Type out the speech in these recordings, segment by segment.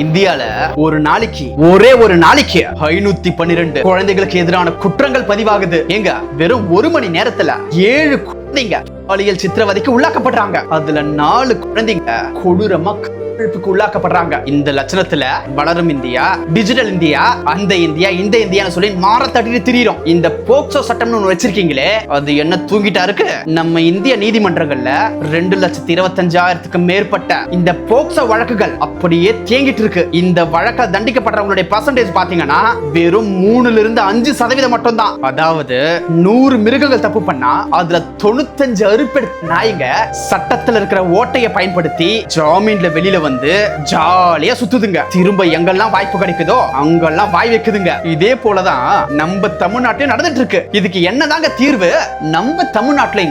இந்தியால ஒரே ஒரு நாளைக்கு 512 குழந்தைகளுக்கு எதிரான குற்றங்கள் பதிவாகுது. எங்க வெறும் 1 மணி நேரத்துல 7 குழந்தைங்க பாலியல் சித்திரவதைக்கு உள்ளாக்கப்படுறாங்க. அதுல 4 குழந்தைங்க கொடூரமா உள்ளாக்கப்படுறாங்க. இந்த லட்சணத்துல வளரும் இந்தியா, டிஜிட்டல் இந்தியா, அந்த இந்தியா, இந்த இந்தியான்னு சொல்லி மாற தட்டிட்டு திரியும். இந்த போக்சோ சட்டம்னு ஒண்ணு வச்சிருக்கீங்களே, அது என்ன தூங்கிட்டா இருக்கு? நம்ம இந்திய நீதிமன்றங்கள்ல 2,25,000க்கு மேற்பட்ட இந்த போக்சோ வழக்குகள் அப்படியே தேங்கிட்டு இருக்கு. இந்த வழக்க தண்டிக்கப்படுறவங்களுடைய பர்சன்டேஜ் பாத்தீங்கன்னா வெறும் 3-5% மட்டும் தான். அதாவது 100 மிருகங்கள் தப்பு பண்ணா அதுல 95 அறுப்பெடுத்த நாய்ங்க சட்டத்துல இருக்கிற ஓட்டையை பயன்படுத்தி ஜாமீன்ல வெளியில வந்து ஜாலியா சுத்துதுங்க. திரும்ப எங்கெல்லாம் வாய்ப்பு கிடைக்குதோ அங்கெல்லாம் வாய் வைக்குதுங்க. இதே போலதான் நம்ம தமிழ்நாட்டில் நடந்துட்டு இருக்கு. இதுக்கு என்னதாங்க தீர்வு? நம்ம தமிழ்நாட்டுல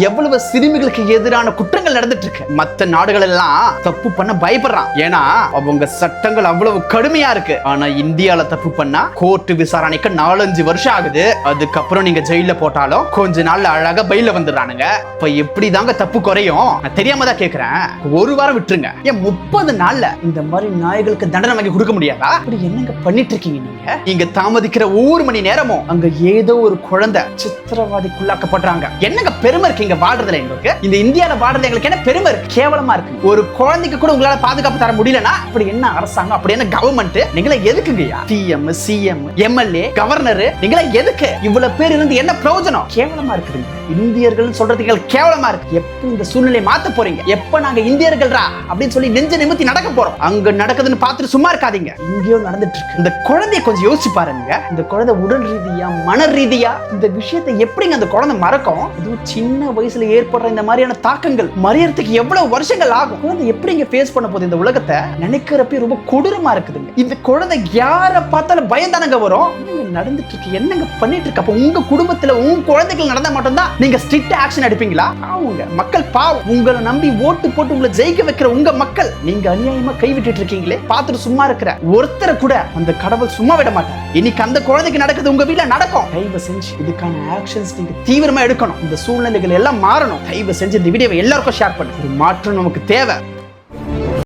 எவ்வளவு சிறுமிகளுக்கு எதிரான குற்றங்கள் நடந்துட்டு இருக்கு. மற்ற நாடுகள் எல்லாம் தப்பு பண்ண பயப்படுறான். ஏன்னா அவங்க சட்டங்கள் அவ்வளவு கடுமையா இருக்கு. ஆனா இந்தியால தப்பு பண்ணா கோர்ட் விசாரணைக்கு 4-5 வருஷம் ஆகுது. அதுக்கப்புறம் நீங்க ஜெயில போட்டாலும் கொஞ்ச நாள்ல அழகா பையில வந்துடுறானுங்க. இப்ப எப்படி தாங்க தப்பு குறையும்? நான் தெரியாம தான் கேக்குறேன். ஒரு வாரம் விட்டுருங்க. 30 நாள்ல இந்த மாதிரி நாய்களுக்கு தண்டனை வாங்கி கொடுக்க முடியாதா? அப்படி என்னங்க பண்ணிட்டு இருக்கீங்க நீங்க தாமதிக்கிற ஒவ்வொரு மணி நேரமும் அங்க ஏதோ ஒரு குழந்தை சித்திரவதைக்குள்ளாக்கப்படுறாங்க. என்னங்க பெருமை இருக்கு இங்க வாழ்றதுல? எங்களுக்கு இந்த இந்தியால வாழ்றது எங்களுக்கு என்ன பெருமை இருக்கு? கேவலமா இருக்கு. ஒரு குழந்தைக்கு கூட உங்களால பாதுகாப்பு தர முடியலனா அப்படி என்ன அரசாங்கம், அப்படி என்ன கவர்மெண்ட்? நீங்களே எதுக்குங்கயா? டிஎம், சிஎம், எம்எல்ஏ, கவர்னர், நீங்களே எதுக்கு? இவ்வளவு பேர் இருந்து என்ன பிரயோஜனம்? கேவலமா இருக்குதுங்க. இந்தியர்கள் சொல்றதுக்கு கேவலமா இருக்கு. எப்ப இந்த சூழ்நிலை மாத்த போறீங்க? எப்ப நாங்க இந்தியர்கள்ரா அப்படின்னு சொல்லி நெஞ்ச நிமித்தி நடக்க போறோம்? அங்க நடக்குதுன்னு பார்த்துட்டு சும்மா இருக்காதீங்க. இங்கேயோ நடந்துட்டு இருக்கு. இந்த குழந்தைய கொஞ்சம் யோசிச்சு பாருங்க. இந்த குழந்தை உடல் ரீதியா, மன ரீதியா இந்த விஷயத்தை எப்படிங்க அந்த குழந்தை மறக்கும்? இதுவும் சின்ன வயசுல ஏற்படுற இந்த மாதிரியான தாக்கங்கள் மறையறதுக்கு எவ்வளவு வருஷங்கள் ஆகும்? குழந்தை எப்படிங்க ஃபேஸ் பண்ண போகுது இந்த உலகத்தை? நினைக்கிறப்ப ரொம்ப கொடூரமா இருக்குதுங்க. இந்த குழந்தை யார பார்த்தாலும் பயந்தானங்க வரும். நடந்துட்டு இருக்கு. என்னங்க பண்ணிட்டு இருக்கு? அப்ப உங்க குடும்பத்துல உங்க குழந்தைகள் நடந்தா மட்டும்தான் நீங்க ஸ்ட்ரிக்ட் ஆக்ஷன் எடுப்பீங்களா? அவங்க மக்கள் பாவம். உங்களை நம்பி ஓட்டு போட்டு உங்களை ஜெயிக்க வைக்கிற உங்க மக்கள் நீங்க அநியாயமா கைவிட்டு இருக்கீங்களே. பார்த்துட்டு சும்மா இருக்கிற ஒருத்தரை கூட அந்த கடவுள் சும்மா விட மாட்டார். இன்னைக்கு அந்த குழந்தைக்கு நடக்குது, உங்க வீட்டுல நடக்கும். தயவு செஞ்சு இதுக்கான ஆக்ஷன்ஸ் நீங்க தீவிரமா எடுக்கணும். இந்த சூழ்நிலைகள் எல்லாம் மாறணும். தயவு செஞ்சு இந்த வீடியோவை எல்லாருக்கும் ஷேர் பண்ணுங்க. ஒரு மாற்றம் நமக்கு தேவை.